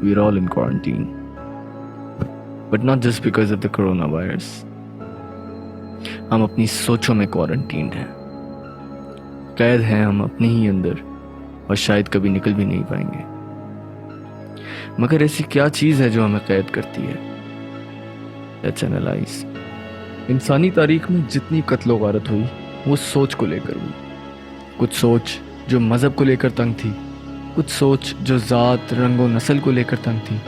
we're all in quarantine. But not just because of the coronavirus. हम अपनी सोचों में quarantine हैं। कैद हैं हम अपने ही अंदर और शायद कभी निकल भी नहीं पाएंगे। मगर ऐसी क्या चीज़ है जो हमें कैद करती है? Let's analyze. इंसानी तारीख में जितनी कत्लो गारत हुई वो सोच को लेकर हुई। कुछ सोच जो मज़हब को लेकर तंग थी, कुछ सोच जो ज़ात रंगो नस्ल को लेकर तंग थी,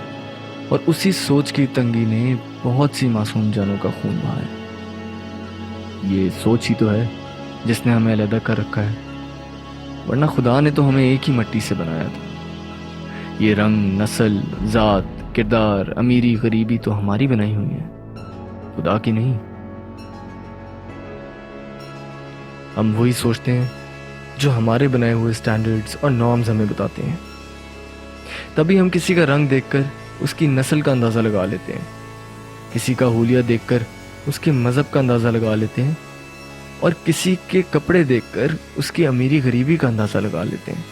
और उसी सोच की तंगी ने बहुत सी मासूम जानों का खून बहाया। ये सोच ही तो है जिसने हमें अलग कर रखा है, वरना खुदा ने तो हमें एक ही मिट्टी से बनाया था। ये रंग नस्ल ज़ात किरदार अमीरी गरीबी तो हमारी बनाई हुई है, खुदा की नहीं। हम वही सोचते हैं जो हमारे बनाए हुए स्टैंडर्ड्स और नॉर्म्स हमें बताते हैं। तभी हम किसी का रंग देखकर उसकी नस्ल का अंदाज़ा लगा लेते हैं, किसी का हुलिया देखकर उसके मज़हब का अंदाज़ा लगा लेते हैं, और किसी के कपड़े देखकर उसकी अमीरी गरीबी का अंदाज़ा लगा लेते हैं।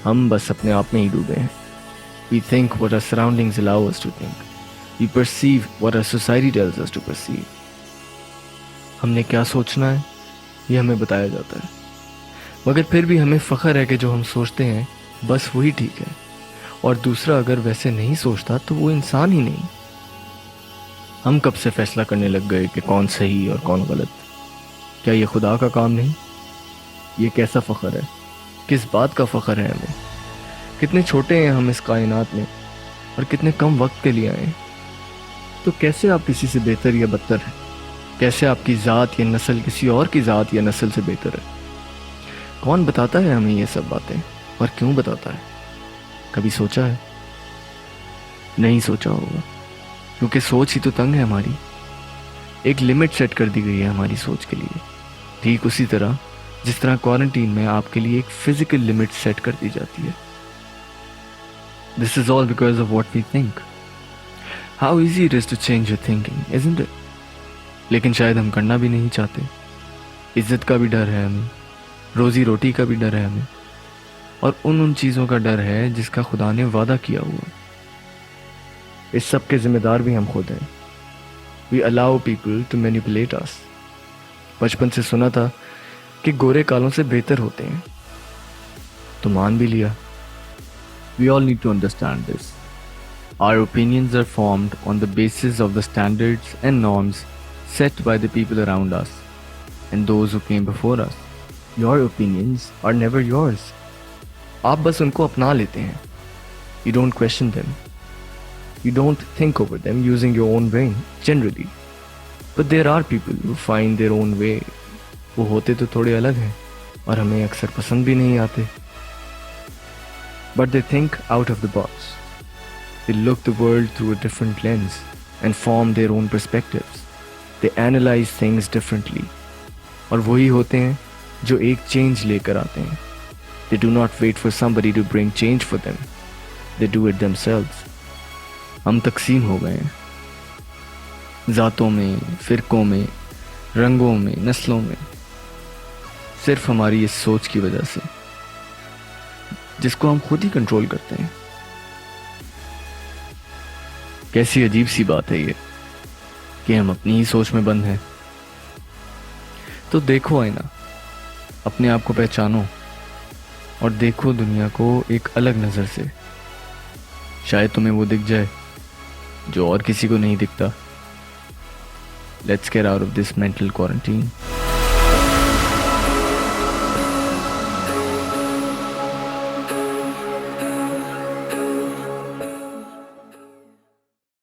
हम बस अपने आप में ही डूबे हैं। We think what our surroundings allow us to think. We perceive what our society tells us to perceive. हमने क्या सोचना है ये हमें बताया जाता है, मगर फिर भी हमें फ़ख्र है कि जो हम सोचते हैं बस वही ठीक है, और दूसरा अगर वैसे नहीं सोचता तो वो इंसान ही नहीं। हम कब से फैसला करने लग गए कि कौन सही और कौन गलत? क्या ये खुदा का काम नहीं? ये कैसा फ़ख्र है? किस बात का फ़ख्र है हमें? कितने छोटे हैं हम इस कायनात में और कितने कम वक्त के लिए आए हैं। तो कैसे आप किसी से बेहतर या बदतर हैं? कैसे आपकी ज़ात या नस्ल किसी और की ज़ात या नस्ल से बेहतर है? कौन बताता है हमें ये सब बातें, और क्यों बताता है? कभी सोचा है? नहीं सोचा होगा, क्योंकि सोच ही तो तंग है हमारी। एक लिमिट सेट कर दी गई है हमारी सोच के लिए, ठीक उसी तरह जिस तरह क्वारंटीन में आपके लिए एक फिजिकल लिमिट सेट कर दी जाती है। This is all because of what we think. How easy it is to change your thinking, isn't it? लेकिन शायद हम करना भी नहीं चाहते। इज्जत का भी डर है हमें, रोजी रोटी का भी डर है हमें, और उन चीज़ों का डर है जिसका खुदा ने वादा किया हुआ। इस सब के जिम्मेदार भी हम खुद हैं। We allow people to manipulate us. बचपन से सुना था कि गोरे कालों से बेहतर होते हैं, तो मान भी लिया। We all need to understand this. Our opinions are formed on the basis of the standards and norms set by the people around us and those who came before us. Your opinions are never yours. आप बस उनको अपना लेते हैं. You don't question them. You don't think over them using your own brain, generally. But there are people who find their own way. वो होते तो थोड़े अलग हैं और हमें अक्सर पसंद भी नहीं आते. But they think out of the box. They look the world through a different lens and form their own perspectives. They analyze things differently. और वही होते हैं जो एक चेंज लेकर आते हैं. They do not wait for somebody to bring change for them. They do it themselves. हम तकसीम हो गए हैं, ज़ातों में, फ़िरकों में, रंगों में, नस्लों में, सिर्फ हमारी इस सोच की वजह से, जिसको हम खुद ही कंट्रोल करते हैं. कैसी अजीब सी बात है ये कि हम अपनी ही सोच में बंद हैं. तो देखो आईना, अपने आप को पहचानो और देखो दुनिया को एक अलग नज़र से. शायद तुम्हें वो दिख जाए जो और किसी को नहीं दिखता. Let's get out of this mental quarantine.